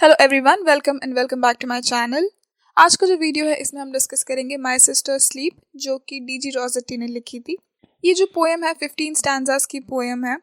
Hello everyone, welcome back to my channel. आज का जो वीडियो है इसमें हम डिस्कस करेंगे माय सिस्टर स्लीप, जो कि डीजी रॉसेटी ने लिखी थी। ये जो पोएम है 15 स्टैंजास की पोएम है,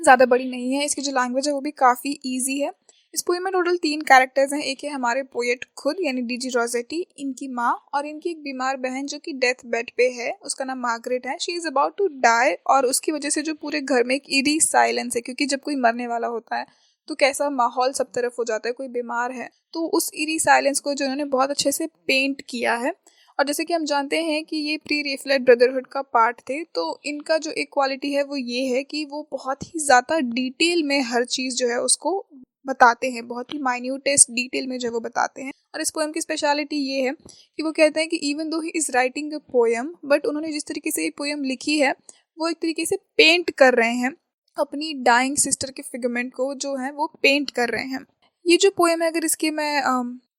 ज़्यादा बड़ी नहीं है। इसकी जो लैंग्वेज है वो भी काफ़ी इजी है। इस पोएम में टोटल 3 कैरेक्टर्स हैं। एक है हमारे पोएट खुद यानी डीजी रॉसेटी, इनकी माँ और इनकी एक बीमार बहन जो कि डेथ बेड पे है। उसका नाम मार्गरेट है। She is about to die और उसकी वजह से जो पूरे घर में एक ईडी साइलेंस है, क्योंकि जब कोई मरने वाला होता है तो कैसा माहौल सब तरफ हो जाता है, कोई बीमार है तो उस ईरी साइलेंस को जो इन्होंने बहुत अच्छे से पेंट किया है। और जैसे कि हम जानते हैं कि ये प्री रेफलेट ब्रदरहुड का पार्ट थे, तो इनका जो एक क्वालिटी है वो ये है कि वो बहुत ही ज़्यादा डिटेल में हर चीज़ जो है उसको बताते हैं, बहुत ही माइन्यूटेस्ट डिटेल में जो है वो बताते हैं। और इस पोएम की स्पेशलिटी ये है कि वो कहते हैं कि even though he is writing a poem, but उन्होंने जिस तरीके से ये पोएम लिखी है वो एक तरीके से पेंट कर रहे हैं अपनी डाइंग सिस्टर के फिगमेंट को, जो है वो पेंट कर रहे हैं। ये जो पोएम है, अगर इसकी मैं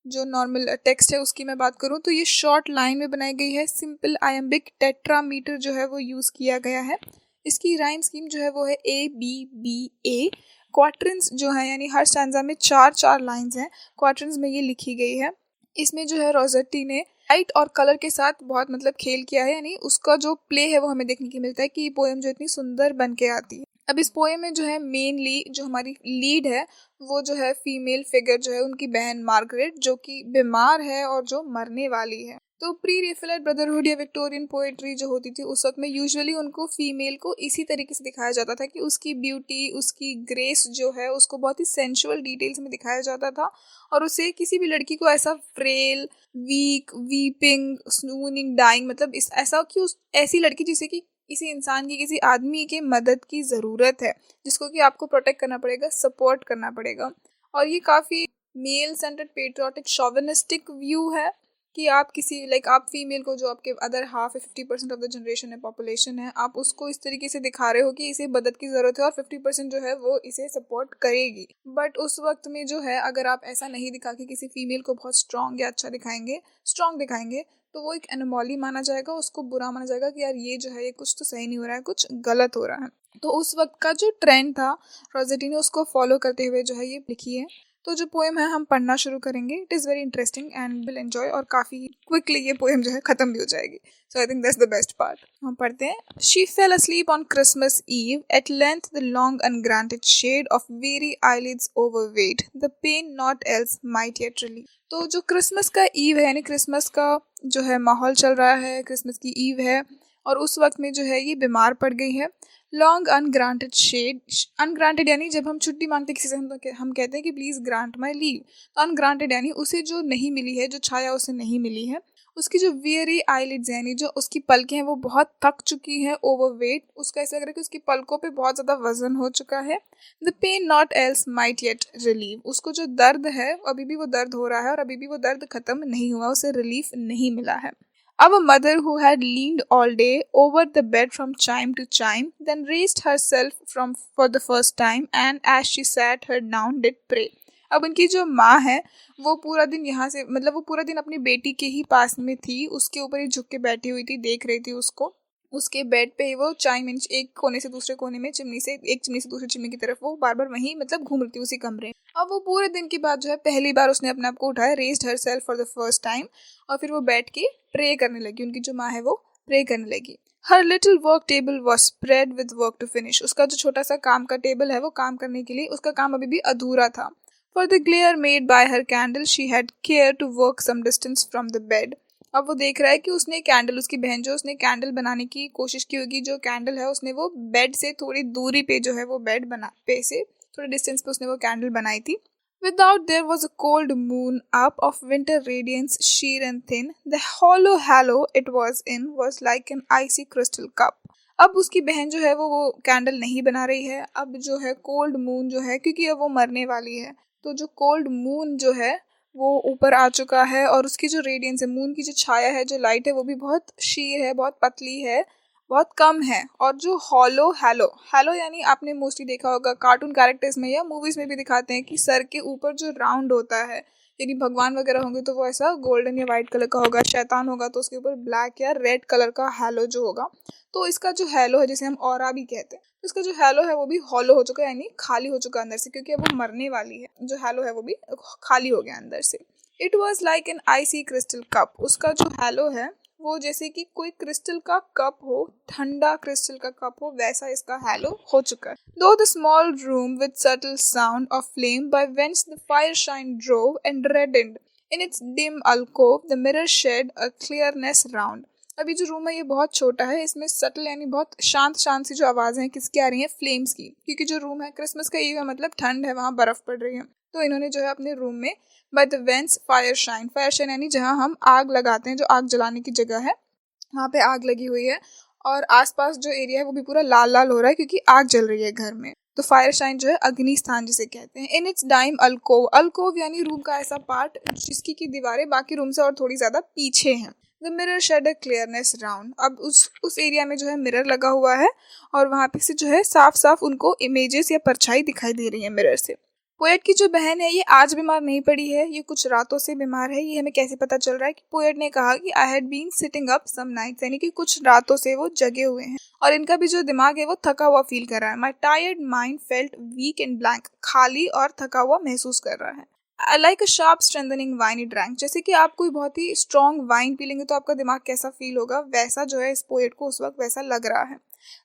जो नॉर्मल टेक्स्ट है उसकी मैं बात करूँ तो ये शॉर्ट लाइन में बनाई गई है। सिंपल आयम्बिक टेट्रामीटर जो है वो यूज़ किया गया है। इसकी राइम स्कीम जो है वो है A B B A। क्वार्टरन्स जो है यानी हर स्टैंजा में 4-4 लाइंस हैं। क्वार्टरन्स में ये लिखी गई है। इसमें जो है रॉसेटी ने लाइट और कलर के साथ बहुत खेल किया है, यानी उसका जो प्ले है वो हमें देखने को मिलता है कि ये पोएम जो इतनी सुंदर बन के आती है। अब इस पोएम में जो है मेनली जो हमारी लीड है वो जो है फीमेल फिगर जो है उनकी बहन मार्गरेट, जो कि बीमार है और जो मरने वाली है। तो प्री रेफलेट ब्रदरहुड या विक्टोरियन पोएट्री जो होती थी उस वक्त में यूजुअली उनको फीमेल को इसी तरीके से दिखाया जाता था कि उसकी ब्यूटी, उसकी ग्रेस जो है उसको बहुत ही सेंशुअल डिटेल्स में दिखाया जाता था। और उसे किसी भी लड़की को ऐसा फ्रेल, वीक, वीपिंग, स्नूनिंग, डाइंग, मतलब इस ऐसा कि उस ऐसी लड़की जिसे कि किसी इंसान की, किसी आदमी के मदद की ज़रूरत है, जिसको कि आपको प्रोटेक्ट करना पड़ेगा, सपोर्ट करना पड़ेगा। और ये काफ़ी मेल सेंटर्ड पेट्रियाटिक शोविनिस्टिक व्यू है कि आप किसी आप फीमेल को, जो आपके अदर हाफ है, 50% ऑफ द जनरेशन है, पॉपुलेशन है, आप उसको इस तरीके से दिखा रहे हो कि इसे मदद की ज़रूरत है और 50% जो है वो इसे सपोर्ट करेगी। बट उस वक्त में जो है अगर आप ऐसा नहीं दिखा के किसी फीमेल को बहुत स्ट्रॉन्ग या अच्छा दिखाएंगे, स्ट्रॉन्ग दिखाएंगे, तो वो एक एनोमॉली माना जाएगा, उसको बुरा माना जाएगा कि यार ये जो है ये कुछ तो सही नहीं हो रहा है, कुछ गलत हो रहा है। तो उस वक्त का जो ट्रेंड था रॉसेटी ने उसको फॉलो करते हुए जो है ये लिखी है। तो जो पोएम है हम पढ़ना शुरू करेंगे। It is very interesting and will enjoy, और काफ़ी क्विकली ये पोएम जो है ख़त्म भी हो जाएगी। So I think that's the best part. हम पढ़ते हैं। She fell asleep on Christmas Eve. At length the long ungranted shade of weary eyelids overweighed the pain not else might yet relieve. तो जो क्रिसमस का ewe है, यानी Christmas का जो है माहौल चल रहा है, क्रिसमस की ईव है और उस वक्त में जो है ये बीमार पड़ गई है। लॉन्ग अनग्रांटेड शेड, अनग्रांटेड यानी जब हम छुट्टी मांगते हैं किसी से हम कहते हैं कि प्लीज़ ग्रांट माई लीव। तो अनग्रांटेड यानी उसे जो नहीं मिली है, जो छाया उसे नहीं मिली है। उसकी जो वियरी आईलिड्स यानी जो उसकी पलकें हैं वो बहुत थक चुकी हैं, ओवरवेट, उसका ऐसा लग रहा है कि उसकी पलकों पे बहुत ज़्यादा वजन हो चुका है। The pain naught else might yet relieve, उसको जो दर्द है अभी भी वो दर्द हो रहा है और अभी भी वो दर्द खत्म नहीं हुआ, उसे रिलीफ नहीं मिला है। Our mother, who had leaned all day over the bed from chime to chime, then raised herself from for the first time, and as she sat her down did pray. अब उनकी जो माँ है वो पूरा दिन यहाँ से वो पूरा दिन अपनी बेटी के ही पास में थी, उसके ऊपर ही झुक के बैठी हुई थी, देख रही थी उसको। उसके बेड पे ही वो चाइम इंच एक कोने से दूसरे कोने में, एक चिमनी से दूसरी चिमनी की तरफ वो बार बार वहीं घूम रही थी उसी कमरे। अब वो पूरे दिन के बाद जो है पहली बार उसने अपने आप को उठाया, raised her self for the first time, और फिर वो बैठ के प्रे करने लगी। उनकी जो माँ है वो प्रे करने लगी। Her little work table was spread with work to finish, उसका जो छोटा सा काम का टेबल है वो काम करने के लिए, उसका काम अभी भी अधूरा था। For the glare made by her candle she had care to work some distance from the bed. अब वो देख रहा है कि उसने कैंडल, उसकी बहन जो, उसने कैंडल बनाने की कोशिश की होगी, जो कैंडल है उसने वो बेड से थोड़ी दूरी पे जो है वो बेड बना पे से थोड़े डिस्टेंस पे उसने वो कैंडल बनाई थी। Without there was a cold moon up of winter radiance, sheer and thin. The hollow hallow it was in was like an icy crystal cup. अब उसकी बहन जो है वो कैंडल नहीं बना रही है। अब जो है कोल्ड मून जो है, क्योंकि अब वो मरने वाली है, तो जो कोल्ड मून जो है वो ऊपर आ चुका है और उसकी जो रेडियंस है, मून की जो छाया है, जो लाइट है, वो भी बहुत शीर है, बहुत पतली है, बहुत कम है। और जो हॉलो हैलो हैलो यानी आपने मोस्टली देखा होगा कार्टून कैरेक्टर्स में या मूवीज में भी दिखाते हैं कि सर के ऊपर जो राउंड होता है, यानी भगवान वगैरह होंगे तो वो ऐसा गोल्डन या वाइट कलर का होगा, शैतान होगा तो उसके ऊपर ब्लैक या रेड कलर का हैलो जो होगा। तो इसका जो हैलो है, जिसे हम ऑरा भी कहते हैं, तो इसका जो हैलो है वो भी हॉलो हो चुका है, यानी खाली हो चुका है अंदर से, क्योंकि अब वो मरने वाली है। जो हैलो है वो भी खाली हो गया अंदर से। It was like an icy crystal cup. उसका जो हैलो है वो जैसे कि कोई क्रिस्टल का कप हो, ठंडा क्रिस्टल का कप हो, वैसा इसका हैलो हो चुका है। Though the small room with subtle sound of flame by vents the fire shine drove and reddened in its dim alcove the mirror shed a clearness round. अभी जो रूम है ये बहुत छोटा है, इसमें सटल यानी बहुत शांत शांत सी जो आवाज़ें हैं किसकी आ रही हैं, फ्लेम्स की, क्योंकि जो रूम है क्रिसमस का ईव है, मतलब ठंड है, वहाँ बर्फ़ पड़ रही है। तो इन्होंने जो है अपने रूम में by the vents fire shine यानी जहाँ हम आग लगाते हैं, जो आग जलाने की जगह है, वहाँ पे आग लगी हुई है और आसपास जो एरिया है वो भी पूरा लाल लाल हो रहा है क्योंकि आग जल रही है घर में। तो फायर शाइन जो है अग्नि स्थान जिसे कहते हैं। इन इट्स डाइम अल्कोव, अल्कोव यानी रूम का ऐसा पार्ट जिसकी की दीवारें बाकी रूम से और थोड़ी ज्यादा पीछे हैं। The mirror shed a clearness round, अब उस एरिया में जो है मिरर लगा हुआ है और वहाँ पे से जो है साफ साफ उनको इमेजेस या परछाई दिखाई दे रही है मिरर से। पोएट की जो बहन है ये आज बीमार नहीं पड़ी है, ये कुछ रातों से बीमार है। ये हमें कैसे पता चल रहा है कि पोएट ने कहा कि I had been sitting up some nights, यानी कि कुछ रातों से वो जगे हुए हैं और इनका भी जो दिमाग है वो थका हुआ फील कर रहा है। My tired mind felt weak and blank, खाली और थका हुआ महसूस कर रहा है। Like a sharp strengthening wine he drank, जैसे कि आप कोई बहुत ही स्ट्रॉन्ग वाइन पी लेंगे तो आपका दिमाग कैसा फील होगा, वैसा जो है इस पोएट को उस वक्त वैसा लग रहा है।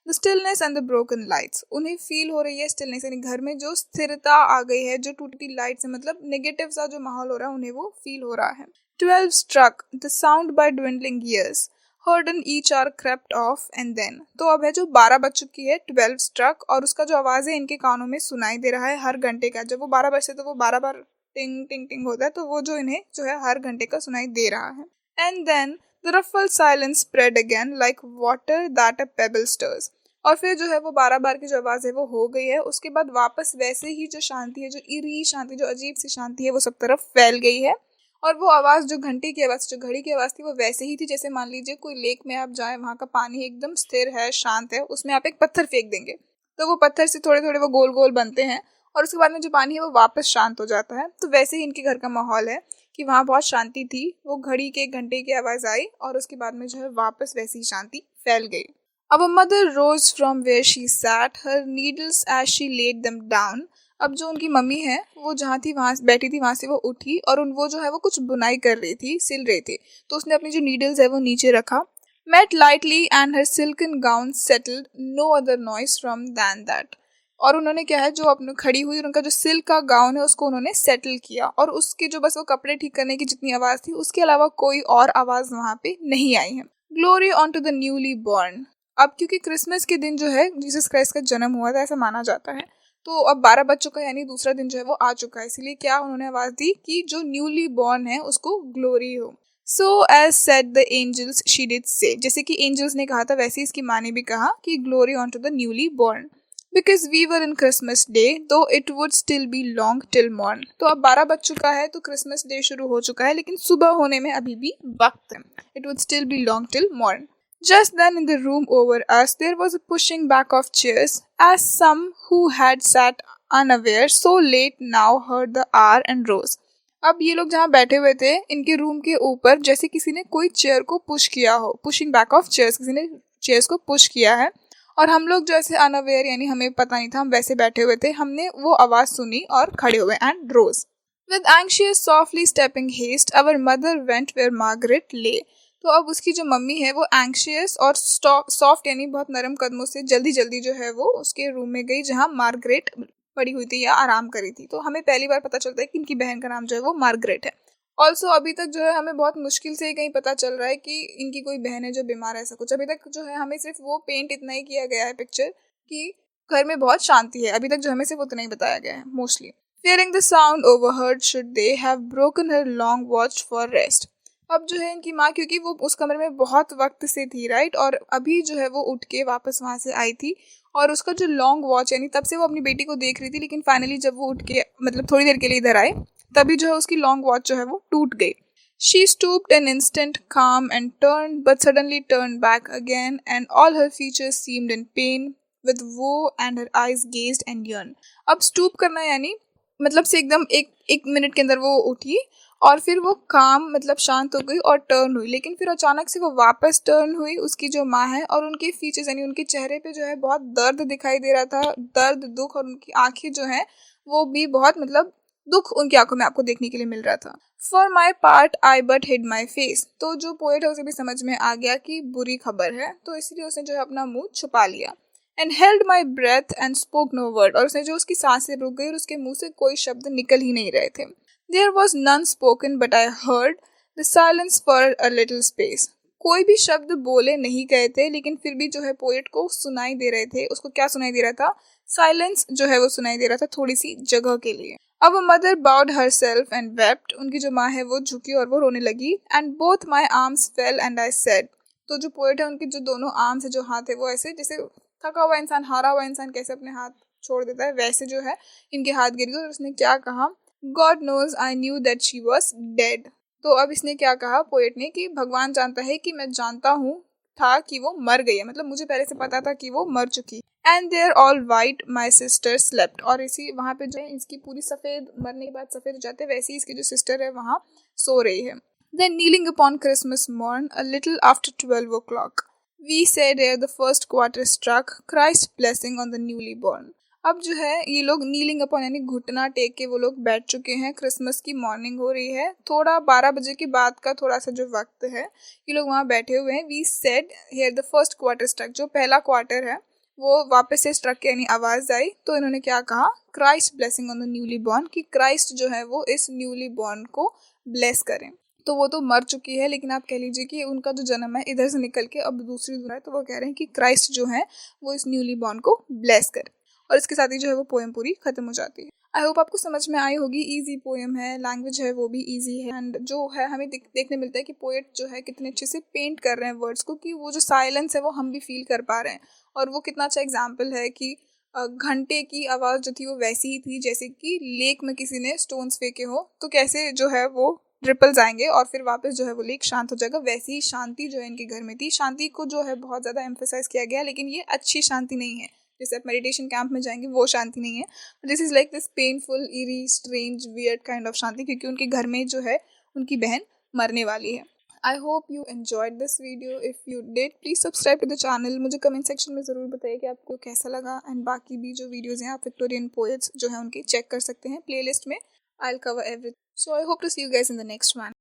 The stillness and the broken lights, उन्हें फील हो रही है स्टिलनेस, यानी घर में जो स्थिरता आ गई है, जो टूटी लाइट्स है, मतलब नेगेटिव सा जो माहौल हो रहा है उन्हें वो फील हो रहा है। 12 struck, the sound by dwindling years, heard in each hour crept off and then, तो अब है जो 12 बज चुकी है, 12 struck, और उसका जो आवाज़ है इनके कानों में सुनाई दे रहा है हर घंटे का। जब वो 12 बजते तो वो 12 बार टिंग टिंग टिंग होता है, तो वो जो इन्हें जो है हर घंटे का सुनाई दे रहा है। And then the ruffled silence spread again like water that a pebble stirs, और फिर जो है वो 12 बार की जो आवाज़ है वो हो गई है। उसके बाद वापस वैसे ही जो शांति है, जो इरी शांति, जो अजीब सी शांति है, वो सब तरफ फैल गई है। और वो आवाज़ जो घंटी की आवाज़, जो घड़ी की आवाज़ थी, वो वैसे ही थी जैसे मान लीजिए कोई लेक में आप जाएं, वहाँ का पानी एकदम स्थिर है, शांत है, उसमें आप एक पत्थर फेंक देंगे तो वो पत्थर से थोड़े थोड़े वो गोल गोल बनते हैं और उसके बाद में जो पानी है वो वापस शांत हो जाता है। तो वैसे ही इनके घर का माहौल है कि वहाँ बहुत शांति थी, वो घड़ी के घंटे की आवाज़ आई और उसके बाद में जो है वापस वैसी ही शांति फैल गई। अब mother rose from where she sat, her needles as she laid them down, अब जो उनकी मम्मी है वो जहाँ थी वहाँ बैठी थी, वहाँ से वो उठी और वो जो है वो कुछ बुनाई कर रही थी, सिल रही थी, तो उसने अपनी जो नीडल्स है वो नीचे रखा। Met lightly and her silken gown settled, no other noise from than that, और उन्होंने क्या है जो अपने खड़ी हुई उनका जो सिल्क का गाउन है उसको उन्होंने सेटल किया और उसके जो बस वो कपड़े ठीक करने की जितनी आवाज़ थी उसके अलावा कोई और आवाज़ वहाँ पे नहीं आई है। Glory on to the newly born, अब क्योंकि क्रिसमस के दिन जो है जीसस क्राइस्ट का जन्म हुआ था ऐसा माना जाता है, तो अब 12 बज चुका है, यानी दूसरा दिन जो है वो आ चुका है, इसीलिए क्या उन्होंने आवाज़ दी कि जो न्यूली बॉर्न है उसको ग्लोरी हो। So as said the angels she did say, जैसे कि एंजल्स ने कहा था वैसे इसकी माँ ने भी कहा कि glory on to the newly born, because we were in Christmas day though it would still be long till morn, तो अब 12 बज चुका है तो क्रिसमस डे शुरू हो चुका है लेकिन सुबह होने में अभी भी वक्त है। It would still be long till morn. Just then in the room over us there was a pushing back of chairs, as some who had sat unaware so late now heard the hour and rose. अब ये लोग जहाँ बैठे हुए थे इनके room के ऊपर जैसे किसी ने कोई चेयर को पुश किया हो, पुशिंग बैक ऑफ चेयर्स, किसी ने चेयर्स को पुश किया है और हम लोग जैसे अनअवेयर यानी हमें पता नहीं था, हम वैसे बैठे हुए थे, हमने वो आवाज़ सुनी और खड़े हुए and rose. With anxious softly stepping haste our mother went where Margaret lay, तो अब उसकी जो मम्मी है वो एंग्शियस और सॉफ्ट यानी बहुत नरम कदमों से जल्दी जल्दी जो है वो उसके रूम में गई जहाँ मार्गरेट पड़ी हुई थी या आराम करी थी। तो हमें पहली बार पता चलता है कि इनकी बहन का नाम जो है वो मार्गरेट है। ऑल्सो अभी तक जो है हमें बहुत मुश्किल से कहीं पता चल रहा है कि इनकी कोई बहन है जो बीमार है, ऐसा कुछ अभी तक जो है हमें सिर्फ वो पेंट इतना ही किया गया है पिक्चर कि घर में बहुत शांति है, अभी तक जो हमें सिर्फ उतना ही बताया गया है mostly. Fearing the sound overheard should they have broken her long watch for rest, अब जो है इनकी माँ क्योंकि वो उस कमरे में बहुत वक्त से थी राइट, और अभी जो है वो उठ के वापस वहाँ से आई थी और उसका जो लॉन्ग वॉच यानी तब से वो अपनी बेटी को देख रही थी लेकिन फाइनली जब वो उठ के मतलब थोड़ी देर के लिए इधर आए तभी जो है उसकी लॉन्ग वॉच जो है वो टूट गई। She stooped an instant, calm and turned, but suddenly turned back again, and all her features seemed in pain with woe, and her eyes gazed and yearned. अब stoop करना यानी मतलब से एकदम एक एक मिनट के अंदर वो उठी और फिर वो काम मतलब शांत हो गई और टर्न हुई, लेकिन फिर अचानक से वो वापस टर्न हुई उसकी जो माँ है, और उनके फीचर्स यानी उनके चेहरे पे जो है बहुत दर्द दिखाई दे रहा था, दर्द दुख, और उनकी आंखें जो है वो भी बहुत मतलब दुख उनकी आंखों में आपको देखने के लिए मिल रहा था। For my part I but hid my face, तो जो पोएट है उसे भी समझ में आ गया कि बुरी खबर है, तो इसलिए उसने जो है अपना मुंह छुपा लिया। And held my breath and spoke no word, और उसने जो उसकी सांसें रुक गई और उसके मुंह से कोई शब्द निकल ही नहीं रहे थे। There was none spoken but I heard the silence for a little space, कोई भी शब्द बोले नहीं गए थे, लेकिन फिर भी जो है पोएट को सुनाई दे रहे थे। उसको क्या सुनाई दे रहा था? साइलेंस जो है वो सुनाई दे रहा था थोड़ी सी जगह के लिए। अब mother bowed her self and wept, उनकी जो माँ है वो झुकी और वो रोने लगी। And both my arms fail and I said, तो जो पोएट है उनके जो दोनों आर्म्स है, जो हाथ है, वो ऐसे जैसे थका हुआ इंसान, हारा हुआ इंसान कैसे अपने हाथ छोड़ देता है, वैसे जो है इनके हाथ गिर गए। और उसने क्या कहा? God knows I knew that she was dead. तो अब इसने क्या कहा पोएट ने कि भगवान जानता है कि मैं जानता हूँ था कि वो मर गई है, मतलब मुझे पहले से पता था कि वो मर चुकी। And there all white my sister slept, और इसी वहाँ पे जो है इसकी पूरी सफ़ेद, मरने के बाद सफ़ेद हो जाते हैं, वैसे ही इसकी जो सिस्टर है वहाँ सो रही है। Then kneeling upon Christmas morn a little after 12 o'clock we said ere the first quarter struck, Christ blessing on the newly born। अब जो है ये लोग नीलिंग अपॉन यानी घुटना टेक के वो लोग बैठ चुके हैं, क्रिसमस की मॉर्निंग हो रही है, थोड़ा 12 बजे के बाद का थोड़ा सा जो वक्त है, ये लोग वहाँ बैठे हुए हैं। We said here the first quarter struck, जो पहला क्वार्टर है वो वापस से स्ट्रक यानी आवाज़ आई, तो इन्होंने क्या कहा? Christ blessing on the newly born, कि क्राइस्ट जो है वो इस न्यूली बॉर्न को ब्लेस करें। तो वो तो मर चुकी है, लेकिन आप कह लीजिए कि उनका जो जन्म है इधर से निकल के अब दूसरी दुनिया है, तो वो कह रहे हैं कि क्राइस्ट जो है वो इस न्यूली बॉर्न को ब्लेस करे। और इसके साथ ही जो है वो पोएम पूरी खत्म हो जाती है। आई होप आपको समझ में आई होगी। इजी पोएम है, लैंग्वेज है वो भी इजी है, एंड जो है हमें देखने मिलता है कि पोएट जो है कितने अच्छे से पेंट कर रहे हैं वर्ड्स को, कि वो जो साइलेंस है वो हम भी फील कर पा रहे हैं। और वो कितना अच्छा एग्जाम्पल है कि घंटे की आवाज़ जो थी वो वैसी ही थी जैसे कि लेक में किसी ने स्टोन्स फेंके हो, तो कैसे जो है वो रिपल्स आएंगे और फिर वापस जो है वो लेक शांत हो जाएगा, वैसी ही शांति जो है इनके घर में थी। शांति को जो है बहुत ज़्यादा एम्फेसाइज किया गया, लेकिन ये अच्छी शांति नहीं है जैसे आप मेडिटेशन कैंप में जाएंगे वो शांति नहीं है। This is like this painful, eri, strange, weird kind of शांति, क्योंकि उनके घर में जो है उनकी बहन मरने वाली है। I hope you enjoyed this video. If you did please subscribe to the channel. मुझे कमेंट सेक्शन में ज़रूर बताइए कि आपको कैसा लगा, एंड बाकी भी जो वीडियोज़ हैं आप विक्टोरियन पोएट्स जो है उनके चेक कर सकते हैं प्ले लिस्ट में। I will cover everything. So I hope to see you guys in the next one.